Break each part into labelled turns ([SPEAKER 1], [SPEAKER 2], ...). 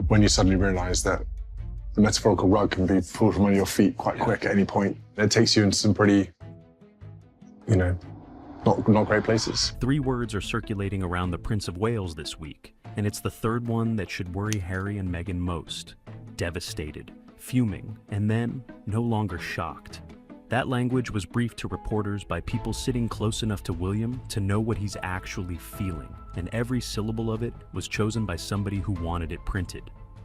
[SPEAKER 1] when you suddenly realise that the metaphorical rug can be pulled from under your feet quite quick at any point. It takes you into some pretty, not great places.
[SPEAKER 2] 3 words are circulating around the Prince of Wales this week, and it's the third one that should worry Harry and Meghan most. Devastated, fuming, and then no longer shocked. That language was briefed to reporters by people sitting close enough to William to know what he's actually feeling, and every syllable of it was chosen by somebody who wanted it printed.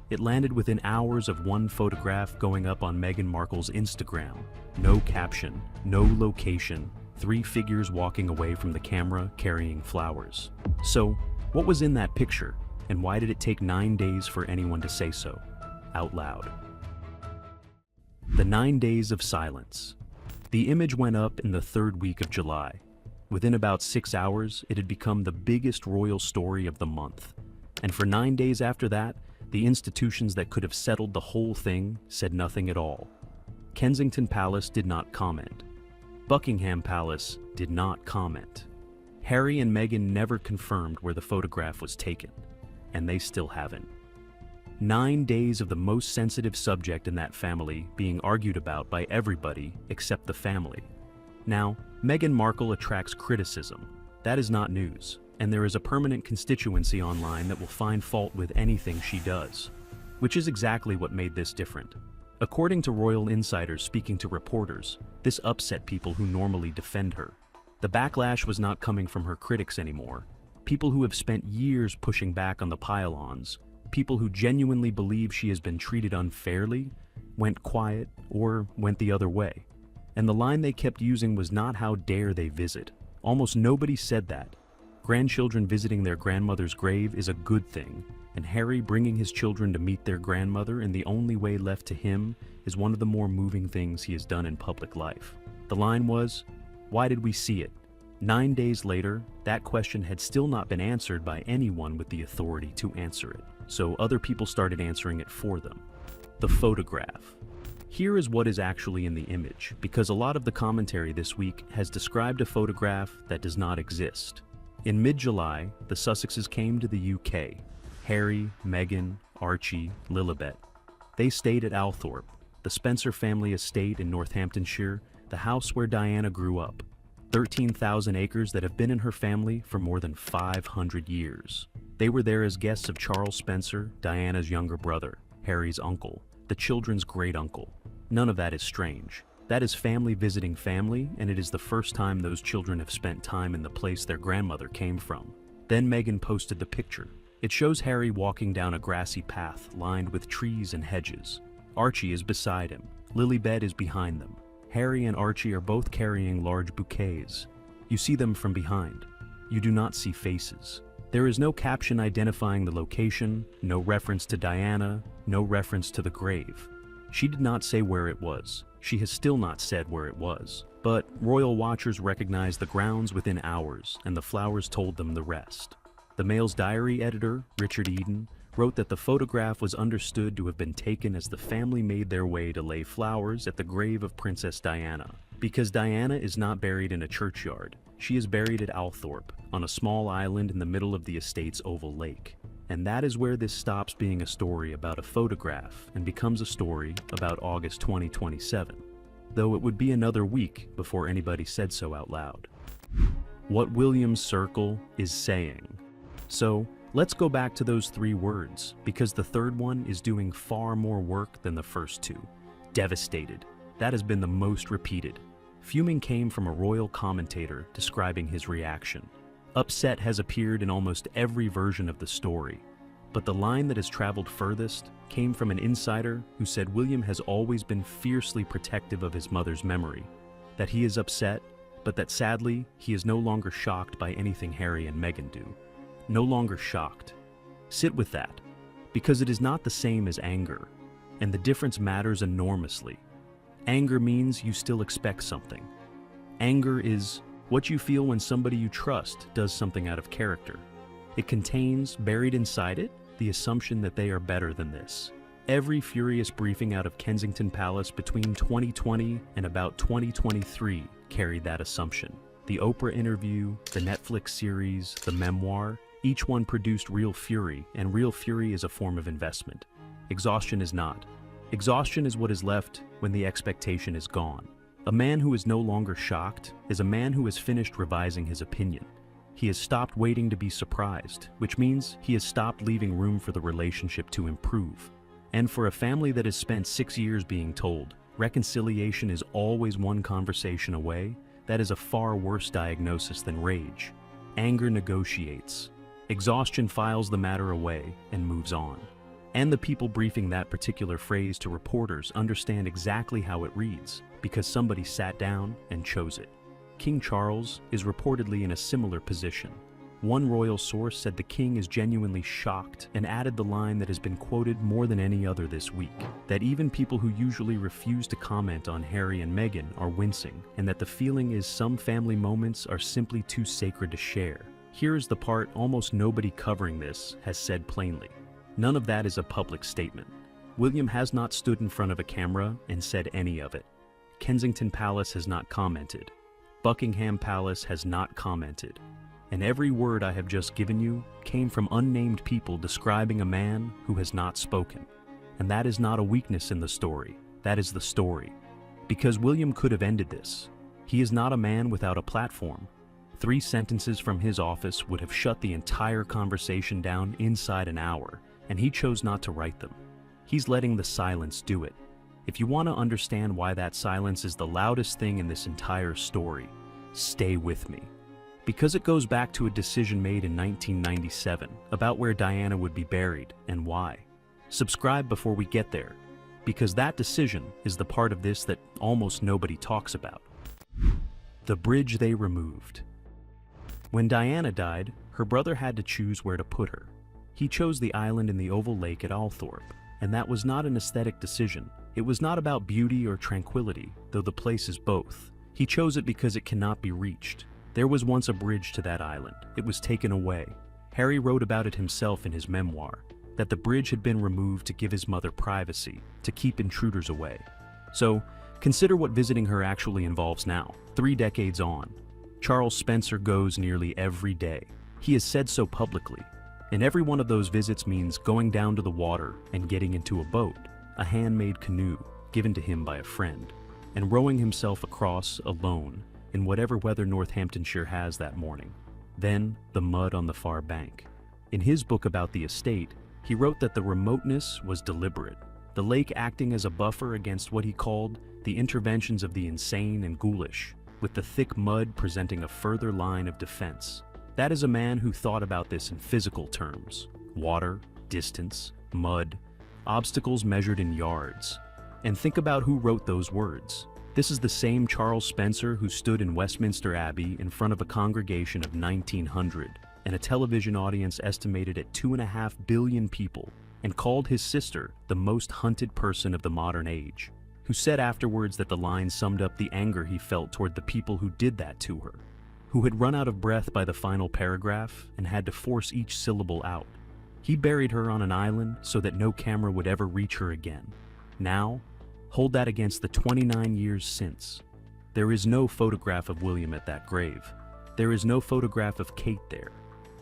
[SPEAKER 2] It landed within hours of one photograph going up on Meghan Markle's Instagram. No caption, no location, 3 figures walking away from the camera carrying flowers. So, what was in that picture, and why did it take 9 days for anyone to say so, out loud? The 9 days of silence. The image went up in the 3rd week of July. Within about 6 hours, it had become the biggest royal story of the month. And for 9 days after that, the institutions that could have settled the whole thing said nothing at all. Kensington Palace did not comment. Buckingham Palace did not comment. Harry and Meghan never confirmed where the photograph was taken, and they still haven't. 9 days of the most sensitive subject in that family being argued about by everybody except the family. Now, Meghan Markle attracts criticism. That is not news, and there is a permanent constituency online that will find fault with anything she does, which is exactly what made this different. According to royal insiders speaking to reporters, this upset people who normally defend her. The backlash was not coming from her critics anymore. People who have spent years pushing back on the pile-ons, people who genuinely believe she has been treated unfairly, went quiet or went the other way. And the line they kept using was not "how dare they visit." Almost nobody said that. Grandchildren visiting their grandmother's grave is a good thing, and Harry bringing his children to meet their grandmother in the only way left to him is one of the more moving things he has done in public life. The line was, "Why did we see it?" 9 days later, that question had still not been answered by anyone with the authority to answer it, so other people started answering it for them. The photograph. Here is what is actually in the image, because a lot of the commentary this week has described a photograph that does not exist. In mid-July, the Sussexes came to the UK. Harry, Meghan, Archie, Lilibet. They stayed at Althorp, the Spencer family estate in Northamptonshire, the house where Diana grew up. 13,000 acres that have been in her family for more than 500 years. They were there as guests of Charles Spencer, Diana's younger brother, Harry's uncle, the children's great-uncle. None of that is strange. That is family visiting family, and it is the first time those children have spent time in the place their grandmother came from. Then Meghan posted the picture. It shows Harry walking down a grassy path lined with trees and hedges. Archie is beside him. Lilibet is behind them. Harry and Archie are both carrying large bouquets. You see them from behind. You do not see faces. There is no caption identifying the location, no reference to Diana, no reference to the grave. She did not say where it was. She has still not said where it was. But royal watchers recognized the grounds within hours, and the flowers told them the rest. The Mail's diary editor, Richard Eden, wrote that the photograph was understood to have been taken as the family made their way to lay flowers at the grave of Princess Diana. Because Diana is not buried in a churchyard, she is buried at Althorp, on a small island in the middle of the estate's oval lake. And that is where this stops being a story about a photograph and becomes a story about August 2027. Though it would be another week before anybody said so out loud. What William's circle is saying. So, let's go back to those 3 words, because the third one is doing far more work than the first 2. Devastated. That has been the most repeated. Fuming came from a royal commentator describing his reaction. Upset has appeared in almost every version of the story. But the line that has traveled furthest came from an insider who said William has always been fiercely protective of his mother's memory, that he is upset, but that sadly, he is no longer shocked by anything Harry and Meghan do. No longer shocked. Sit with that, because it is not the same as anger, and the difference matters enormously. Anger means you still expect something. Anger is what you feel when somebody you trust does something out of character. It contains, buried inside it, the assumption that they are better than this. Every furious briefing out of Kensington Palace between 2020 and about 2023 carried that assumption. The Oprah interview, the Netflix series, the memoir, Each one produced real fury, and real fury is a form of investment. Exhaustion is not. Exhaustion is what is left when the expectation is gone. A man who is no longer shocked is a man who has finished revising his opinion. He has stopped waiting to be surprised, which means he has stopped leaving room for the relationship to improve. And for a family that has spent 6 years being told, reconciliation is always one conversation away, that is a far worse diagnosis than rage. Anger negotiates. Exhaustion files the matter away and moves on. And the people briefing that particular phrase to reporters understand exactly how it reads, because somebody sat down and chose it. King Charles is reportedly in a similar position. One royal source said the king is genuinely shocked and added the line that has been quoted more than any other this week, that even people who usually refuse to comment on Harry and Meghan are wincing, and that the feeling is some family moments are simply too sacred to share. Here is the part almost nobody covering this has said plainly. None of that is a public statement. William has not stood in front of a camera and said any of it. Kensington Palace has not commented. Buckingham Palace has not commented. And every word I have just given you came from unnamed people describing a man who has not spoken. And that is not a weakness in the story. That is the story. Because William could have ended this. He is not a man without a platform. 3 sentences from his office would have shut the entire conversation down inside an hour, and he chose not to write them. He's letting the silence do it. If you want to understand why that silence is the loudest thing in this entire story, stay with me. Because it goes back to a decision made in 1997 about where Diana would be buried and why. Subscribe before we get there, because that decision is the part of this that almost nobody talks about. The bridge they removed. When Diana died, her brother had to choose where to put her. He chose the island in the oval lake at Althorp, and that was not an aesthetic decision. It was not about beauty or tranquility, though the place is both. He chose it because it cannot be reached. There was once a bridge to that island. It was taken away. Harry wrote about it himself in his memoir, that the bridge had been removed to give his mother privacy, to keep intruders away. So, consider what visiting her actually involves now, 3 decades on. Charles Spencer goes nearly every day. He has said so publicly. And every one of those visits means going down to the water and getting into a boat, a handmade canoe given to him by a friend, and rowing himself across alone in whatever weather Northamptonshire has that morning. Then the mud on the far bank. In his book about the estate, he wrote that the remoteness was deliberate, the lake acting as a buffer against what he called the interventions of the insane and ghoulish, with the thick mud presenting a further line of defense. That is a man who thought about this in physical terms: water, distance, mud, obstacles measured in yards. And think about who wrote those words. This is the same Charles Spencer who stood in Westminster Abbey in front of a congregation of 1,900 and a television audience estimated at 2.5 billion people, and called his sister the most hunted person of the modern age, who said afterwards that the line summed up the anger he felt toward the people who did that to her, who had run out of breath by the final paragraph and had to force each syllable out. He buried her on an island so that no camera would ever reach her again. Now, hold that against the 29 years since. There is no photograph of William at that grave. There is no photograph of Kate there.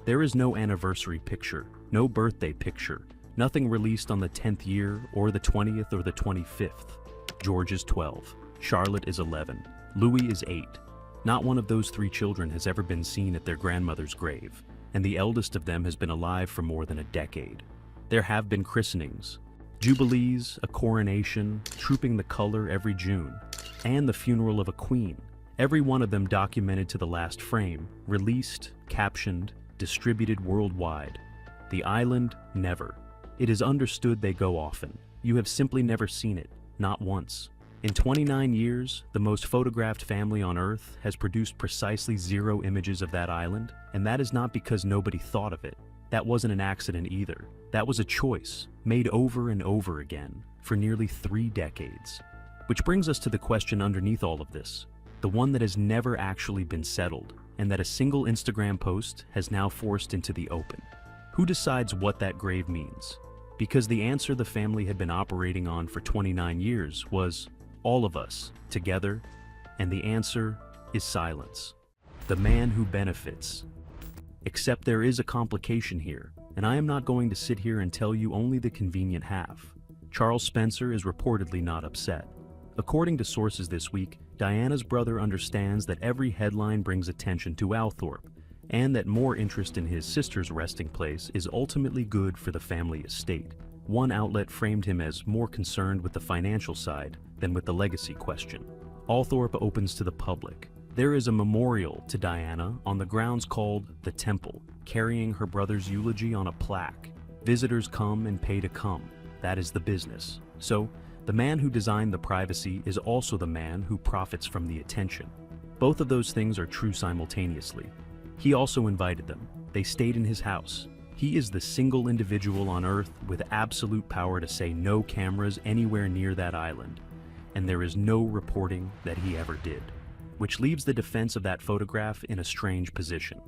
[SPEAKER 2] There is no anniversary picture, no birthday picture, nothing released on the 10th year or the 20th or the 25th. George is 12, Charlotte is 11, Louis is 8. Not one of those 3 children has ever been seen at their grandmother's grave, and the eldest of them has been alive for more than a decade. There have been christenings, jubilees, a coronation, trooping the color every June, and the funeral of a queen, every one of them documented to the last frame, released, captioned, distributed worldwide. The island, never. It is understood they go often. You have simply never seen it, not once. In 29 years, the most photographed family on Earth has produced precisely 0 images of that island, and that is not because nobody thought of it. That wasn't an accident either. That was a choice, made over and over again, for nearly 3 decades. Which brings us to the question underneath all of this, the one that has never actually been settled, and that a single Instagram post has now forced into the open. Who decides what that grave means? Because the answer the family had been operating on for 29 years was all of us, together, and the answer is silence. The man who benefits. Except there is a complication here, and I am not going to sit here and tell you only the convenient half. Charles Spencer is reportedly not upset. According to sources this week, Diana's brother understands that every headline brings attention to Althorp, and that more interest in his sister's resting place is ultimately good for the family estate. One outlet framed him as more concerned with the financial side than with the legacy question. Althorp opens to the public. There is a memorial to Diana on the grounds called the Temple, carrying her brother's eulogy on a plaque. Visitors come and pay to come. That is the business. So, the man who designed the privacy is also the man who profits from the attention. Both of those things are true simultaneously. He also invited them. They stayed in his house. He is the single individual on Earth with absolute power to say no cameras anywhere near that island, and there is no reporting that he ever did. Which leaves the defense of that photograph in a strange position.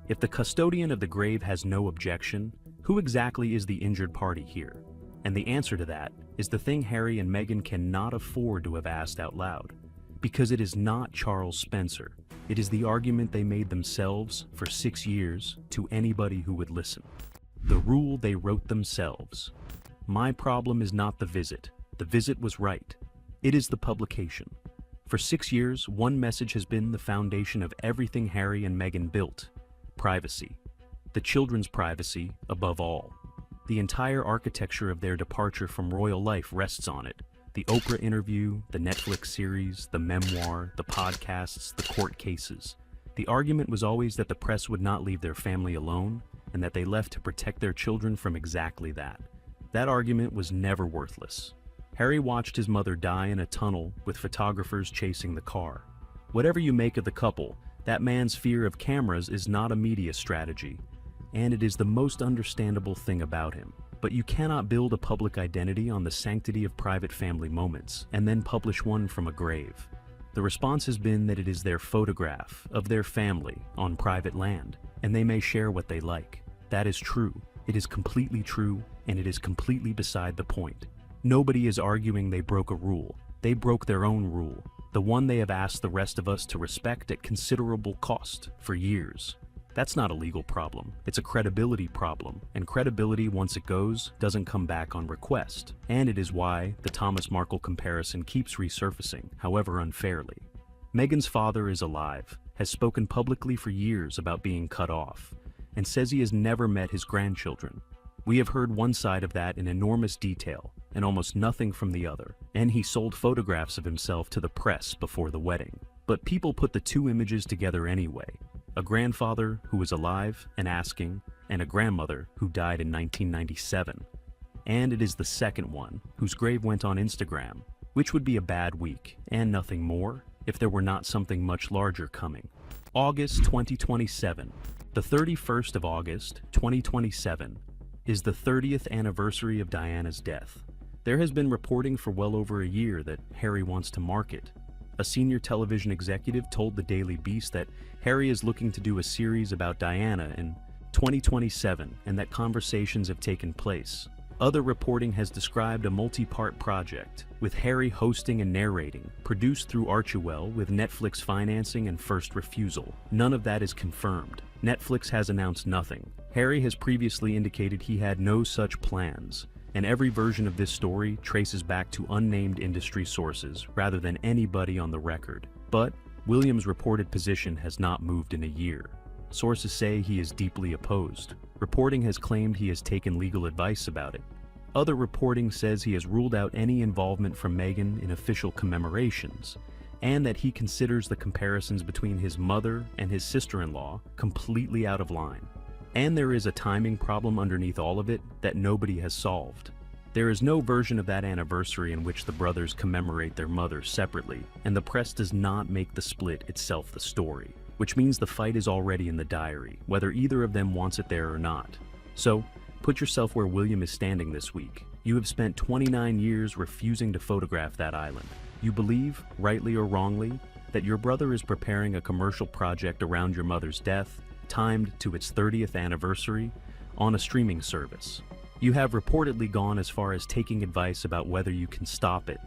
[SPEAKER 2] If the custodian of the grave has no objection, who exactly is the injured party here? And the answer to that is the thing Harry and Meghan cannot afford to have asked out loud. Because it is not Charles Spencer. It is the argument they made themselves for 6 years to anybody who would listen. The rule they wrote themselves. My problem is not the visit. The visit was right. It is the publication. For 6 years, one message has been the foundation of everything Harry and Meghan built. Privacy. The children's privacy above all. The entire architecture of their departure from royal life rests on it. The Oprah interview, the Netflix series, the memoir, the podcasts, the court cases. The argument was always that the press would not leave their family alone, and that they left to protect their children from exactly that. That argument was never worthless. Harry watched his mother die in a tunnel with photographers chasing the car. Whatever you make of the couple, that man's fear of cameras is not a media strategy, and it is the most understandable thing about him. But you cannot build a public identity on the sanctity of private family moments and then publish one from a grave. The response has been that it is their photograph of their family on private land, and they may share what they like. That is true. It is completely true, and it is completely beside the point. Nobody is arguing they broke a rule. They broke their own rule, the one they have asked the rest of us to respect at considerable cost for years. That's not a legal problem. It's a credibility problem, and credibility, once it goes, doesn't come back on request. And it is why the Thomas Markle comparison keeps resurfacing, however unfairly. Meghan's father is alive, has spoken publicly for years about being cut off, and says he has never met his grandchildren. We have heard one side of that in enormous detail, and almost nothing from the other. And he sold photographs of himself to the press before the wedding. But people put the two images together anyway. A grandfather who was alive and asking, and a grandmother who died in 1997. And it is the second one, whose grave went on Instagram, which would be a bad week, and nothing more, if there were not something much larger coming. August 2027. The 31st of August, 2027, is the 30th anniversary of Diana's death. There has been reporting for well over a year that Harry wants to market. A senior television executive told the Daily Beast that Harry is looking to do a series about Diana in 2027 and that conversations have taken place. Other reporting has described a multi-part project, with Harry hosting and narrating, produced through Archewell with Netflix financing and first refusal. None of that is confirmed. Netflix has announced nothing. Harry has previously indicated he had no such plans, and every version of this story traces back to unnamed industry sources rather than anybody on the record. But William's reported position has not moved in a year. Sources say he is deeply opposed. Reporting has claimed he has taken legal advice about it. Other reporting says he has ruled out any involvement from Meghan in official commemorations, and that he considers the comparisons between his mother and his sister-in-law completely out of line. And there is a timing problem underneath all of it that nobody has solved. There is no version of that anniversary in which the brothers commemorate their mother separately, and the press does not make the split itself the story, which means the fight is already in the diary, whether either of them wants it there or not. So, put yourself where William is standing this week. You have spent 29 years refusing to photograph that island. You believe, rightly or wrongly, that your brother is preparing a commercial project around your mother's death, timed to its 30th anniversary, on a streaming service. You have reportedly gone as far as taking advice about whether you can stop it.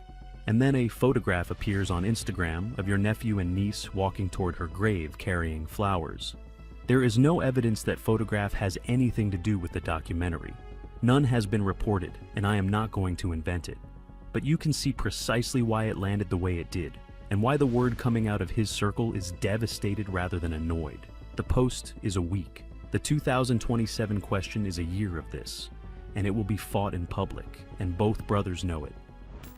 [SPEAKER 2] And then a photograph appears on Instagram of your nephew and niece walking toward her grave carrying flowers. There is no evidence that photograph has anything to do with the documentary. None has been reported, and I am not going to invent it. But you can see precisely why it landed the way it did, and why the word coming out of his circle is devastated rather than annoyed. The post is a week. The 2027 question is a year of this, and it will be fought in public, and both brothers know it.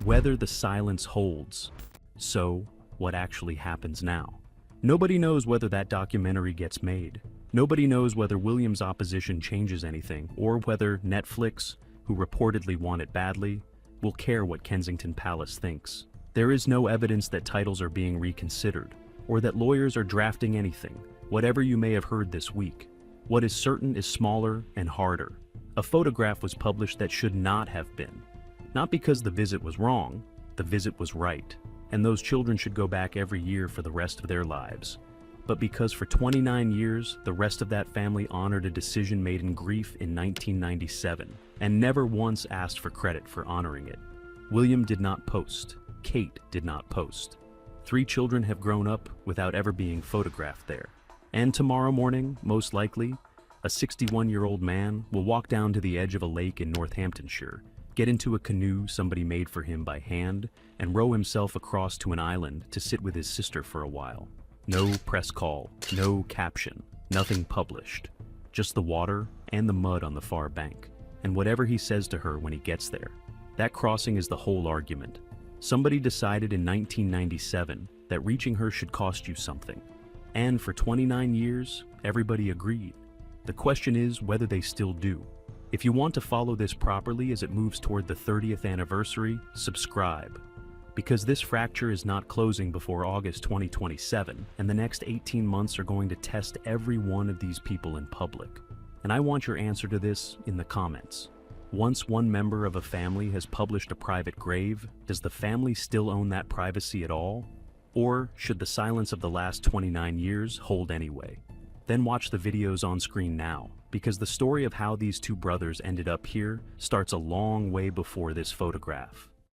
[SPEAKER 2] Whether the silence holds. So, what actually happens now? Nobody knows whether that documentary gets made. Nobody knows whether William's opposition changes anything, or whether Netflix, who reportedly want it badly, will care what Kensington Palace thinks. There is no evidence that titles are being reconsidered, or that lawyers are drafting anything, whatever you may have heard this week. What is certain is smaller and harder. A photograph was published that should not have been. Not because the visit was wrong, the visit was right, and those children should go back every year for the rest of their lives. But because for 29 years, the rest of that family honored a decision made in grief in 1997, and never once asked for credit for honoring it. William did not post. Kate did not post. 3 children have grown up without ever being photographed there. And tomorrow morning, most likely, a 61-year-old man will walk down to the edge of a lake in Northamptonshire, get into a canoe somebody made for him by hand, and row himself across to an island to sit with his sister for a while. No press call, no caption, nothing published. Just the water and the mud on the far bank, and whatever he says to her when he gets there. That crossing is the whole argument. Somebody decided in 1997 that reaching her should cost you something. And for 29 years, everybody agreed. The question is whether they still do. If you want to follow this properly as it moves toward the 30th anniversary, subscribe. Because this fracture is not closing before August 2027, and the next 18 months are going to test every one of these people in public. And I want your answer to this in the comments. Once one member of a family has published a private grave, does the family still own that privacy at all? Or should the silence of the last 29 years hold anyway? Then watch the videos on screen now, because the story of how these 2 brothers ended up here starts a long way before this photograph.